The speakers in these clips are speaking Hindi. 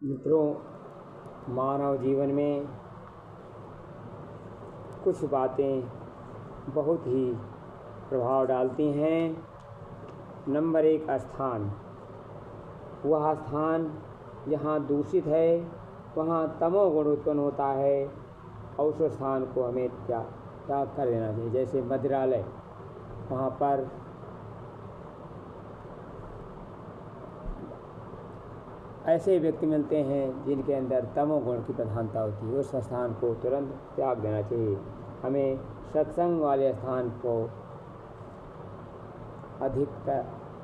मित्रों, मानव जीवन में कुछ बातें बहुत ही प्रभाव डालती हैं। नंबर 1 स्थान। वह स्थान जहाँ दूषित है वहाँ तमोगुण उत्पन्न होता है और उस स्थान को हमें त्याग कर देना चाहिए। जैसे मदिरालय, वहाँ पर ऐसे व्यक्ति मिलते हैं जिनके अंदर तमोगुण की प्रधानता होती है। उस स्थान को तुरंत त्याग देना चाहिए। हमें सत्संग वाले स्थान को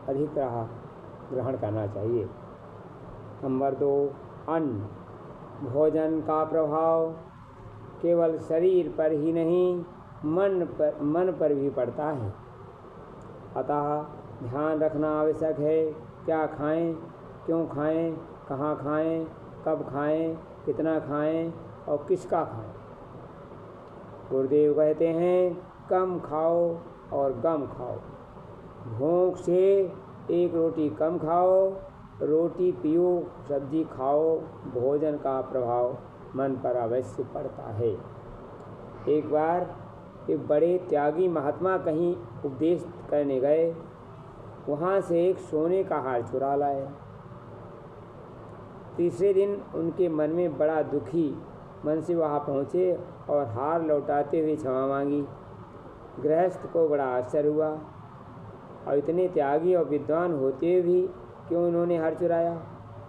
अधिकतः ग्रहण करना चाहिए। नंबर 2, अन्न। भोजन का प्रभाव केवल शरीर पर ही नहीं मन पर भी पड़ता है, अतः ध्यान रखना आवश्यक है। क्या खाएं, क्यों खाएं, कहाँ खाएं, कब खाएं, कितना खाएं और किसका खाएं। गुरुदेव कहते हैं, कम खाओ और गम खाओ। भूख से एक रोटी कम खाओ, रोटी पियो, सब्जी खाओ। भोजन का प्रभाव मन पर अवश्य पड़ता है। एक बार एक बड़े त्यागी महात्मा कहीं उपदेश करने गए। वहाँ से एक सोने का हार चुरा लाए। तीसरे दिन उनके मन में बड़ा दुखी मन से वहाँ पहुँचे और हार लौटाते हुए क्षमा मांगी। गृहस्थ को बड़ा आश्चर्य हुआ, और इतने त्यागी और विद्वान होते हुए भी क्यों उन्होंने हार चुराया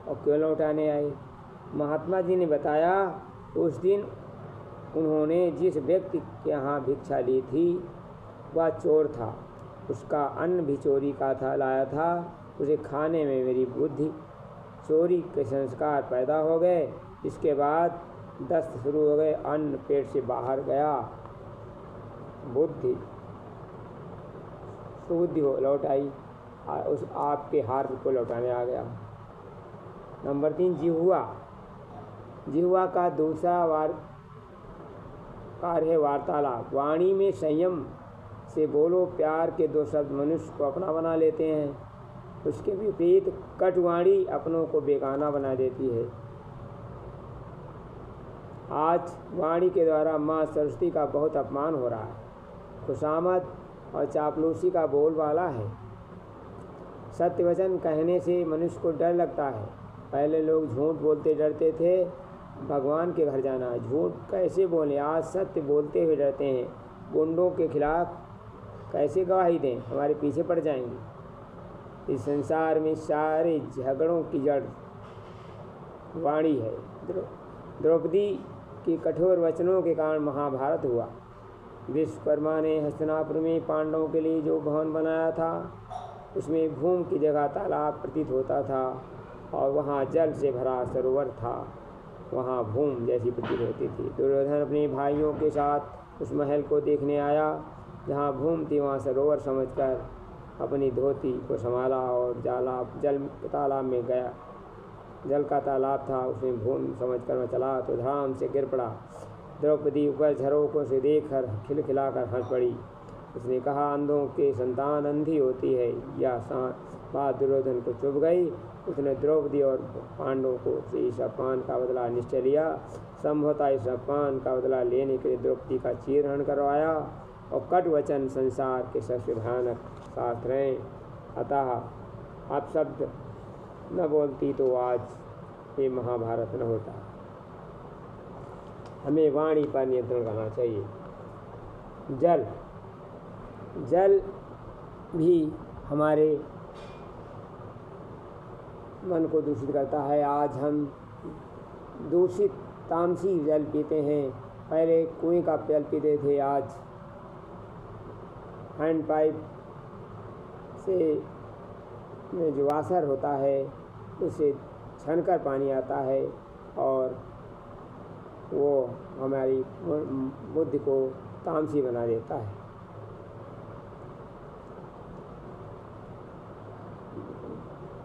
और क्यों लौटाने आए। महात्मा जी ने बताया, उस दिन उन्होंने जिस व्यक्ति के यहाँ भिक्षा ली थी वह चोर था। उसका अन्न भी चोरी का था लाया था। उसे खाने में मेरी बुद्धि चोरी के संस्कार पैदा हो गए। इसके बाद दस्त शुरू हो गए, अन्न पेट से बाहर गया, बुद्धि हो लौट आई, उस आपके हार को लौटाने आ गया। नंबर 3, जिह्वा का दूसरा कार्य है वार्तालाप। वाणी में संयम से बोलो। प्यार के 2 शब्द मनुष्य को अपना बना लेते हैं। उसके विपरीत कटुवाणी अपनों को बेगाना बना देती है। आज वाणी के द्वारा माँ सरस्वती का बहुत अपमान हो रहा है। खुशामद और चापलूसी का बोलबाला है। सत्य वचन कहने से मनुष्य को डर लगता है। पहले लोग झूठ बोलते डरते थे, भगवान के घर जाना। झूठ कैसे बोलें, आज सत्य बोलते हुए डरते हैं। गुंडों के खिलाफ कैसे गवाही दें, हमारे पीछे पड़ जाएंगे। इस संसार में सारे झगड़ों की जड़ वाणी है। द्रौपदी के कठोर वचनों के कारण महाभारत हुआ। विश्वकर्मा ने हस्तिनापुर में पांडवों के लिए जो भवन बनाया था उसमें भूमि की जगह तालाब प्रतीत होता था, और वहाँ जल से भरा सरोवर था। वहाँ भूमि जैसी प्रतीत होती थी। दुर्योधन अपने भाइयों के साथ उस महल को देखने आया जहाँ भूमि थी। वहाँ सरोवर समझकर अपनी धोती को संभाला और जल तालाब में गया। जल का तालाब था, उसमें भूमि समझकर मैं चला तो धड़ाम से गिर पड़ा। द्रौपदी ऊपर झरोकों से देखकर खिलखिलाकर हंस पड़ी। उसने कहा, अंधों के संतान अंधी होती है। यह बात दुर्योधन को चुभ गई। उसने द्रौपदी और पांडवों को से इस अपमान का बदला निश्चय लिया। संभवतः इस अपमान का बदला लेने के लिए द्रौपदी का चीरहरण करवाया। और कट वचन संसार के सबसे भयानक शास्त्र हैं। अतः आप शब्द न बोलती तो आज ये महाभारत न होता। हमें वाणी पर नियंत्रण करना चाहिए। जल भी हमारे मन को दूषित करता है। आज हम दूषित तामसी जल पीते हैं। पहले कुएं का जल पीते थे, आज हैंड पाइप से में जो वाशर होता है उससे छनकर पानी आता है, और वो हमारी बुद्धि को तामसी बना देता है।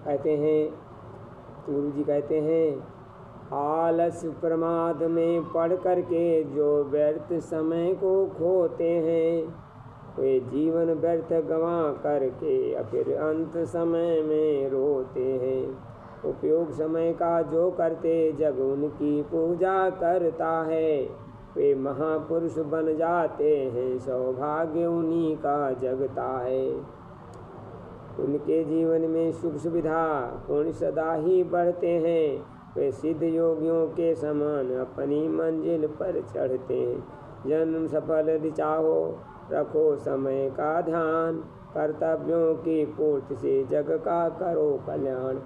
कहते हैं, गुरु जी कहते हैं, आलस प्रमाद में पड़ करके जो व्यर्थ समय को खोते हैं, वे जीवन व्यर्थ गंवा करके फिर अंत समय में रोते हैं। उपयोग समय का जो करते जग उनकी पूजा करता है। वे महापुरुष बन जाते हैं, सौभाग्य उन्हीं का जगता है। उनके जीवन में सुख सुविधा पुण्य सदा ही बढ़ते हैं। वे सिद्ध योगियों के समान अपनी मंजिल पर चढ़ते हैं। जन्म सफल चाहो रखो समय का ध्यान, कर्तव्यों की पूर्ति से जग का करो कल्याण।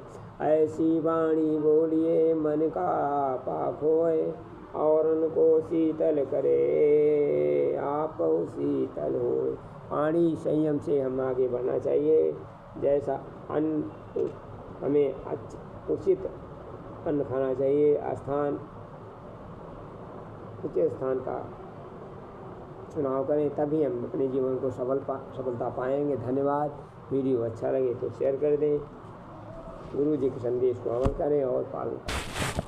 ऐसी वाणी बोलिए मन का पाप होए, और उनको शीतल करे आप शीतल होए। वाणी संयम से हम आगे बढ़ना चाहिए। जैसा अन्न हमें उचित अन्न खाना चाहिए, उचित स्थान का चुनाव करें, तभी हम अपने जीवन को सफलता पाएंगे। धन्यवाद। वीडियो अच्छा लगे तो शेयर कर दें। गुरु जी के संदेश को अमल करें और पालन करें।